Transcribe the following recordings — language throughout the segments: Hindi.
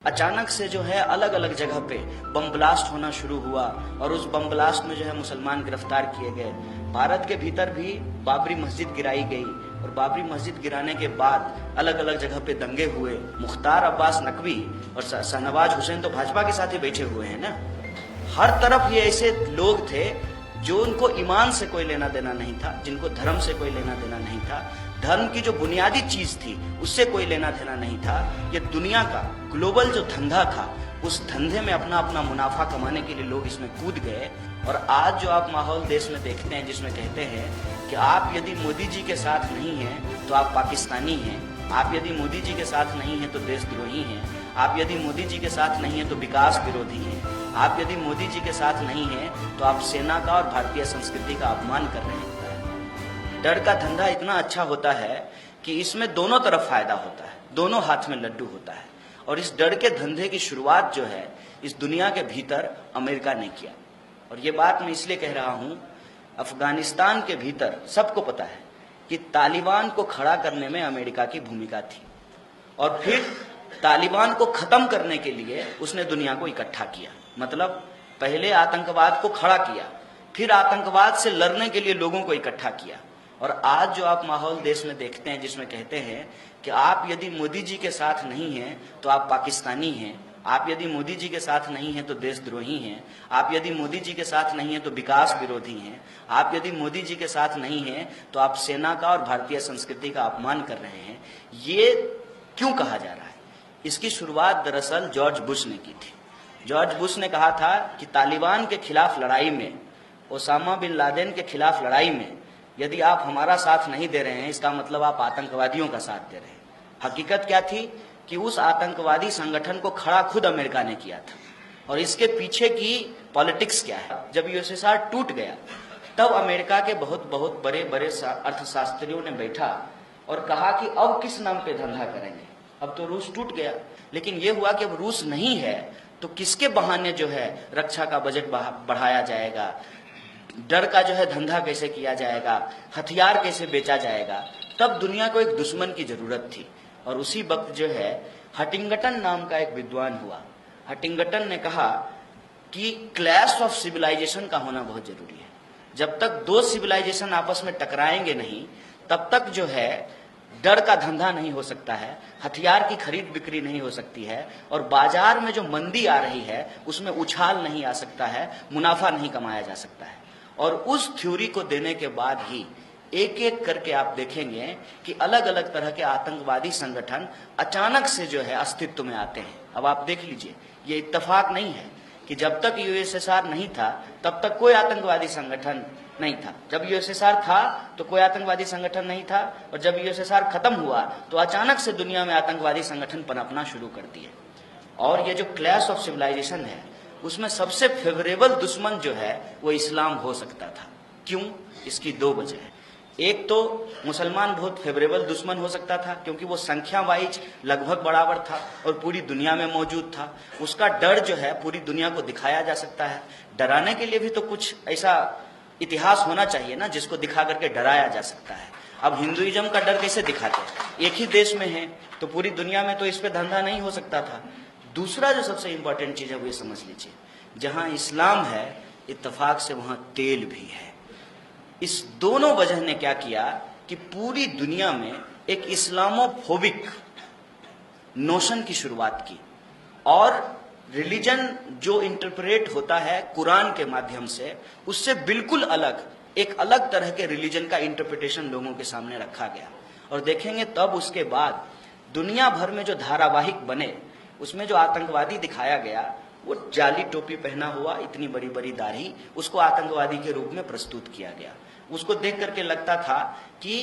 अचानक से जो है अलग अलग जगह पे बम ब्लास्ट होना शुरू हुआ और उस बम ब्लास्ट में जो है मुसलमान गिरफ्तार किए गए। भारत के भीतर भी बाबरी मस्जिद गिराई गई और बाबरी मस्जिद गिराने के बाद अलग अलग जगह पे दंगे हुए। मुख्तार अब्बास नकवी और शाहनवाज हुसैन तो भाजपा के साथ ही बैठे हुए हैं ना। हर तरफ ये ऐसे लोग थे जो उनको ईमान से कोई लेना देना नहीं था, जिनको धर्म से कोई लेना देना नहीं था, धर्म की जो बुनियादी चीज थी उससे कोई लेना देना नहीं था। ये दुनिया का ग्लोबल जो धंधा था उस धंधे में अपना अपना मुनाफा कमाने के लिए लोग इसमें कूद गए। और आज जो आप माहौल देश में देखते हैं जिसमें कहते हैं कि आप यदि मोदी जी के साथ नहीं हैं तो आप पाकिस्तानी हैं, आप यदि मोदी जी के साथ नहीं हैं तो देशद्रोही हैं, आप यदि मोदी जी के साथ नहीं हैं तो विकास विरोधी हैं, आप यदि मोदी जी के साथ नहीं हैं तो आप सेना का और भारतीय संस्कृति का अपमान कर रहे हैं। डर का धंधा इतना अच्छा होता है कि इसमें दोनों तरफ फायदा होता है, दोनों हाथ में लड्डू होता है। और इस डर के धंधे की शुरुआत जो है इस दुनिया के भीतर अमेरिका ने किया। और ये बात मैं इसलिए कह रहा हूं, अफगानिस्तान के भीतर सबको पता है कि तालिबान को खड़ा करने में अमेरिका की भूमिका थी और फिर तालिबान को खत्म करने के लिए उसने दुनिया को इकट्ठा किया। मतलब पहले आतंकवाद को खड़ा किया, फिर आतंकवाद से लड़ने के लिए लोगों को इकट्ठा किया। और आज जो आप माहौल देश में देखते हैं जिसमें कहते हैं कि आप यदि मोदी जी के साथ नहीं हैं तो आप पाकिस्तानी हैं, आप यदि मोदी जी के साथ नहीं हैं तो देशद्रोही हैं, आप यदि मोदी जी के साथ नहीं हैं तो विकास विरोधी हैं, आप यदि मोदी जी के साथ नहीं हैं तो आप सेना का और भारतीय संस्कृति का अपमान कर रहे हैं। ये क्यों कहा जा रहा है? इसकी शुरुआत दरअसल जॉर्ज बुश ने की थी। जॉर्ज बुश ने कहा था कि तालिबान के खिलाफ लड़ाई में, ओसामा बिन लादेन के खिलाफ लड़ाई में यदि आप हमारा साथ नहीं दे रहे हैं इसका मतलब आप आतंकवादियों का साथ दे रहे हैं। हकीकत क्या थी कि उस आतंकवादी संगठन को खड़ा खुद अमेरिका ने किया था। और इसके पीछे की पॉलिटिक्स क्या है? जब यूएसएसआर टूट गया तब अमेरिका के बहुत बड़े अर्थशास्त्रियों ने बैठा और कहा कि अब किस नाम पे धंधा करेंगे। अब तो रूस टूट गया, लेकिन ये हुआ कि अब रूस नहीं है तो किसके बहाने जो है रक्षा का बजट बढ़ाया जाएगा, डर का जो है धंधा कैसे किया जाएगा, हथियार कैसे बेचा जाएगा। तब दुनिया को एक दुश्मन की जरूरत थी। और उसी वक्त जो है हटिंगटन नाम का एक विद्वान हुआ। हटिंगटन ने कहा कि क्लैश ऑफ सिविलाइजेशन का होना बहुत जरूरी है। जब तक दो सिविलाइजेशन आपस में टकराएंगे नहीं तब तक जो है डर का धंधा नहीं हो सकता है, हथियार की खरीद बिक्री नहीं हो सकती है, और बाजार में जो मंदी आ रही है उसमें उछाल नहीं आ सकता है, मुनाफा नहीं कमाया जा सकता है। और उस थ्योरी को देने के बाद ही एक एक करके आप देखेंगे कि अलग अलग तरह के आतंकवादी संगठन अचानक से जो है अस्तित्व में आते हैं। अब आप देख लीजिए, ये इत्तेफाक नहीं है कि जब तक यूएसएसआर नहीं था तब तक कोई आतंकवादी संगठन नहीं था, जब यूएसएसआर था तो कोई आतंकवादी संगठन नहीं था, और जब यूएसएसआर खत्म हुआ तो अचानक से दुनिया में आतंकवादी संगठन पनपना शुरू कर दिए। और ये जो क्लैश ऑफ सिविलाइजेशन है उसमें सबसे फेवरेबल दुश्मन जो है वो इस्लाम हो सकता था। क्यों? इसकी दो वजह है। एक तो मुसलमान बहुत फेवरेबल दुश्मन हो सकता था क्योंकि वो संख्या वाइज लगभग बराबर था और पूरी दुनिया में मौजूद था। उसका डर जो है पूरी दुनिया को दिखाया जा सकता है। डराने के लिए भी तो कुछ ऐसा इतिहास होना चाहिए ना जिसको दिखा करके डराया जा सकता है। अब हिंदुइज्म का डर कैसे दिखाते हैं? एक ही देश में है तो पूरी दुनिया में तो इस पे धंधा नहीं हो सकता था। दूसरा जो सबसे इंपॉर्टेंट चीज है वो ये समझ लीजिए, जहां इस्लाम है इत्तेफाक से वहां तेल भी है। इस दोनों वजह ने क्या किया कि पूरी दुनिया में एक इस्लामोफोबिक नोशन की शुरुआत की। और रिलीजन जो इंटरप्रेट होता है कुरान के माध्यम से उससे बिल्कुल अलग एक अलग तरह के रिलीजन का इंटरप्रिटेशन लोगों के सामने रखा गया। और देखेंगे तब उसके बाद दुनिया भर में जो धारावाहिक बने उसमें जो आतंकवादी दिखाया गया वो जाली टोपी पहना हुआ, इतनी बड़ी बड़ी दाढ़ी, उसको आतंकवादी के रूप में प्रस्तुत किया गया। उसको देख करके लगता था कि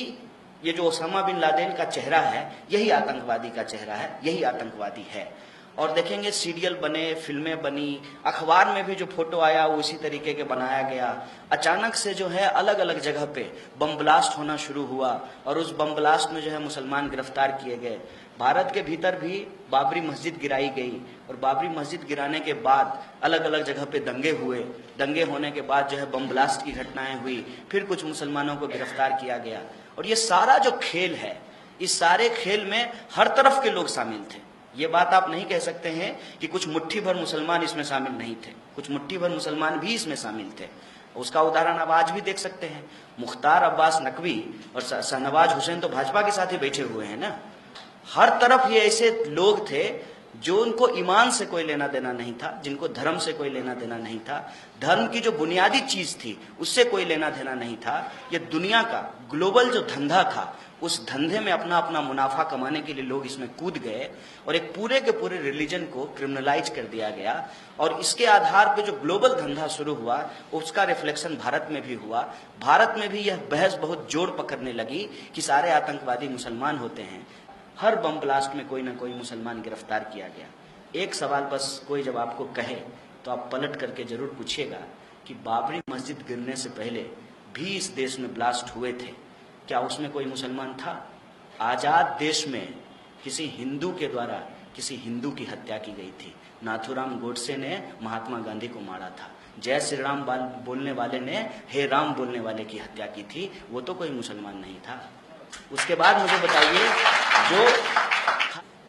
ये जो ओसामा बिन लादेन का चेहरा है यही आतंकवादी का चेहरा है, यही आतंकवादी है। और देखेंगे सीरियल बने, फिल्में बनी, अखबार में भी जो फोटो आया वो उसी तरीके के बनाया गया। अचानक से जो है अलग अलग जगह पे बम ब्लास्ट होना शुरू हुआ और उस बम ब्लास्ट में जो है मुसलमान गिरफ्तार किए गए। भारत के भीतर भी बाबरी मस्जिद गिराई गई और बाबरी मस्जिद गिराने के बाद अलग अलग जगह पे दंगे हुए। दंगे होने के बाद जो है बम ब्लास्ट की घटनाएं हुई, फिर कुछ मुसलमानों को गिरफ्तार किया गया। और ये सारा जो खेल है, इस सारे खेल में हर तरफ के लोग शामिल थे। ये बात आप नहीं कह सकते हैं कि कुछ मुट्ठी भर मुसलमान इसमें शामिल नहीं थे, कुछ मुट्ठी भर मुसलमान भी इसमें शामिल थे। उसका उदाहरण आप आज भी देख सकते हैं। मुख्तार अब्बास नकवी और शाहनवाज हुसैन तो भाजपा के साथ ही बैठे हुए हैं ना। हर तरफ ये ऐसे लोग थे जो उनको ईमान से कोई लेना देना नहीं था, जिनको धर्म से कोई लेना देना नहीं था, धर्म की जो बुनियादी चीज थी उससे कोई लेना देना नहीं था। ये दुनिया का ग्लोबल जो धंधा था, उस धंधे में अपना अपना मुनाफा कमाने के लिए लोग इसमें कूद गए और एक पूरे के पूरे रिलीजन को क्रिमिनलाइज कर दिया गया। और इसके आधार पे जो ग्लोबल धंधा शुरू हुआ उसका रिफ्लेक्शन भारत में भी हुआ। भारत में भी यह बहस बहुत जोर पकड़ने लगी कि सारे आतंकवादी मुसलमान होते हैं। हर बम ब्लास्ट में कोई ना कोई मुसलमान गिरफ्तार किया गया। एक सवाल बस कोई जब आपको कहे तो आप पलट करके जरूर पूछिएगा कि बाबरी मस्जिद गिरने से पहले भी इस देश में ब्लास्ट हुए थे, क्या उसमें कोई मुसलमान था? आजाद देश में किसी हिंदू के द्वारा किसी हिंदू की हत्या की गई थी। नाथूराम गोडसे ने महात्मा गांधी को मारा था। जय श्री राम बोलने वाले ने हे राम बोलने वाले की हत्या की थी, वो तो कोई मुसलमान नहीं था। उसके बाद मुझे बताइए, जो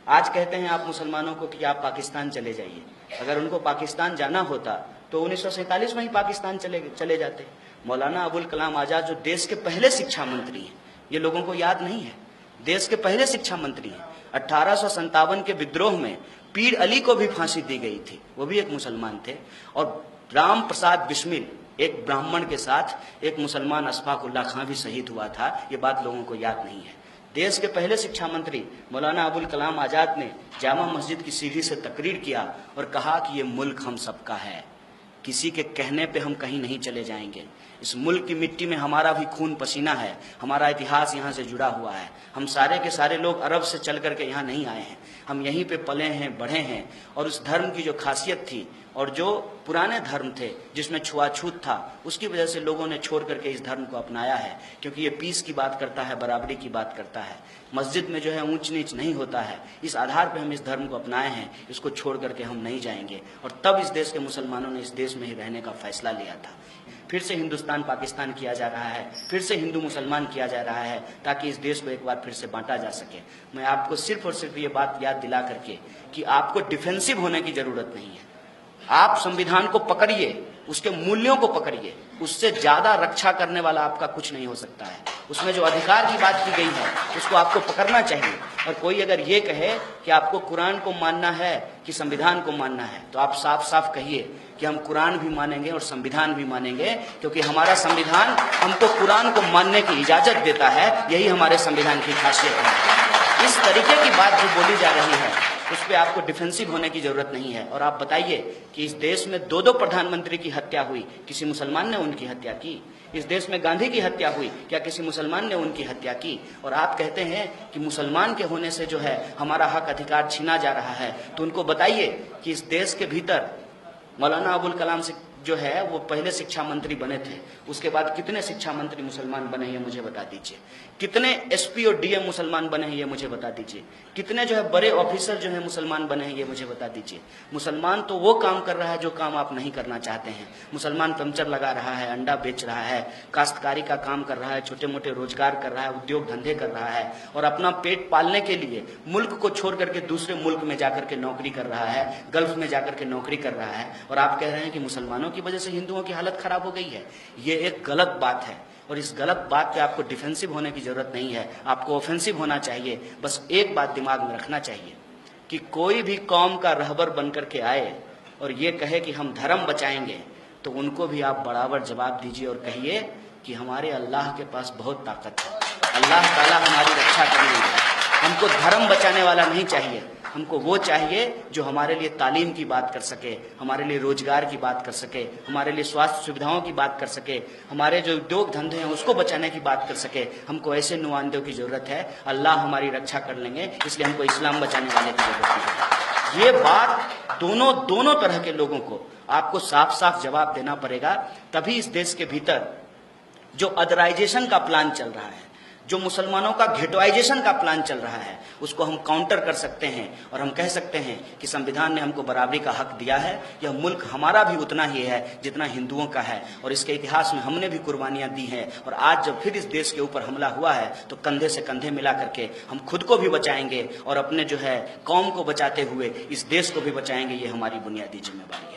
आज कहते हैं आप मुसलमानों को कि आप पाकिस्तान चले जाइए, अगर उनको पाकिस्तान जाना होता तो 1947 में ही पाकिस्तान चले जाते। मौलाना अबुल कलाम आजाद जो देश के पहले शिक्षा मंत्री हैं, ये लोगों को याद नहीं है, देश के पहले शिक्षा मंत्री हैं। 1857 के विद्रोह में पीर अली को भी फांसी दी गई थी, वो भी एक मुसलमान थे। और राम प्रसाद बिस्मिल एक ब्राह्मण के साथ एक मुसलमान अशफाक उल्लाह खां भी शहीद हुआ था, ये बात लोगों को याद नहीं है। देश के पहले शिक्षा मंत्री मौलाना अबुल कलाम आजाद ने जामा मस्जिद की सीढ़ी से तकरीर किया और कहा कि ये मुल्क हम सबका है, किसी के कहने पे हम कहीं नहीं चले जाएंगे। इस मुल्क की मिट्टी में हमारा भी खून पसीना है, हमारा इतिहास यहाँ से जुड़ा हुआ है। हम सारे के सारे लोग अरब से चल करके यहाँ नहीं आए हैं, हम यहीं पे पले हैं, बढ़े हैं। और उस धर्म की जो खासियत थी और जो पुराने धर्म थे जिसमें छुआछूत था, उसकी वजह से लोगों ने छोड़ करके इस धर्म को अपनाया है, क्योंकि ये पीस की बात करता है, बराबरी की बात करता है। मस्जिद में जो है ऊंच नीच नहीं होता है। इस आधार पे हम इस धर्म को अपनाए हैं, इसको छोड़ करके हम नहीं जाएंगे। और तब इस देश के मुसलमानों ने इस देश में ही रहने का फैसला लिया था। फिर से हिंदुस्तान पाकिस्तान किया जा रहा है, फिर से हिंदू मुसलमान किया जा रहा है, ताकि इस देश को एक बार फिर से बांटा जा सके। मैं आपको सिर्फ और सिर्फ ये बात याद दिला करके कि आपको डिफेंसिव होने की जरूरत नहीं है। आप संविधान को पकड़िए, उसके मूल्यों को पकड़िए, उससे ज्यादा रक्षा करने वाला आपका कुछ नहीं हो सकता है। उसमें जो अधिकार की बात की गई है उसको आपको पकड़ना चाहिए। और कोई अगर ये कहे कि आपको कुरान को मानना है कि संविधान को मानना है, तो आप साफ साफ कहिए कि हम कुरान भी मानेंगे और संविधान भी मानेंगे, क्योंकि हमारा संविधान हमको कुरान को मानने की इजाजत देता है। यही हमारे संविधान की खासियत है। इस तरीके की बात जो बोली जा रही है उस पर आपको डिफेंसिव होने की जरूरत नहीं है। और आप बताइए कि इस देश में 2 प्रधानमंत्री की हत्या हुई, किसी मुसलमान ने उनकी हत्या की? इस देश में गांधी की हत्या हुई, क्या किसी मुसलमान ने उनकी हत्या की? और आप कहते हैं कि मुसलमान के होने से जो है हमारा हक अधिकार छीना जा रहा है, तो उनको बताइए कि इस देश के भीतर मौलाना अबुल कलाम से जो है वो पहले शिक्षा मंत्री बने थे, उसके बाद कितने शिक्षा मंत्री मुसलमान बने हैं ये मुझे बता दीजिए। कितने एसपी और डीएम मुसलमान बने हैं ये मुझे बता दीजिए। कितने जो है बड़े ऑफिसर जो है मुसलमान बने हैं ये मुझे बता दीजिए। मुसलमान तो वो काम कर रहा है जो काम आप नहीं करना चाहते हैं। मुसलमान पंचर लगा रहा है, अंडा बेच रहा है, काश्तकारी का काम कर रहा है, छोटे मोटे रोजगार कर रहा है, उद्योग धंधे कर रहा है, और अपना पेट पालने के लिए मुल्क को छोड़ करके दूसरे मुल्क में जाकर के नौकरी कर रहा है, गल्फ में जाकर के नौकरी कर रहा है। और आप कह रहे हैं कि मुसलमानों की वजह से हिंदुओं की हालत खराब हो गई है। ये एक गलत बात है और इस गलत बात पे आपको डिफेंसिव होने की जरूरत नहीं है, आपको ऑफेंसिव होना चाहिए। बस एक बात दिमाग में रखना चाहिए कि कोई भी कौम का रहबर बनकर के आए और ये कहे कि हम धर्म बचाएंगे, तो उनको भी आप बराबर जवाब दीजिए और कहिए कि हमारे अल्लाह के पास बहुत ताकत है, अल्लाह ताला हमारी रक्षा करेंगे। हमको धर्म बचाने वाला नहीं चाहिए, हमको वो चाहिए जो हमारे लिए तालीम की बात कर सके, हमारे लिए रोजगार की बात कर सके, हमारे लिए स्वास्थ्य सुविधाओं की बात कर सके, हमारे जो उद्योग धंधे हैं उसको बचाने की बात कर सके। हमको ऐसे नुमाइंदों की जरूरत है, अल्लाह हमारी रक्षा कर लेंगे, इसलिए हमको इस्लाम बचाने वाले की जरूरत है। ये बात दोनों तरह के लोगों को आपको साफ साफ जवाब देना पड़ेगा। तभी इस देश के भीतर जो अदराइजेशन का प्लान चल रहा है, जो मुसलमानों का घेटवाइजेशन का प्लान चल रहा है उसको हम काउंटर कर सकते हैं और हम कह सकते हैं कि संविधान ने हमको बराबरी का हक दिया है। यह मुल्क हमारा भी उतना ही है जितना हिंदुओं का है और इसके इतिहास में हमने भी कुर्बानियां दी हैं और आज जब फिर इस देश के ऊपर हमला हुआ है तो कंधे से कंधे मिला करके हम खुद को भी बचाएंगे और अपने जो है कौम को बचाते हुए इस देश को भी बचाएंगे। ये हमारी बुनियादी जिम्मेदारी है।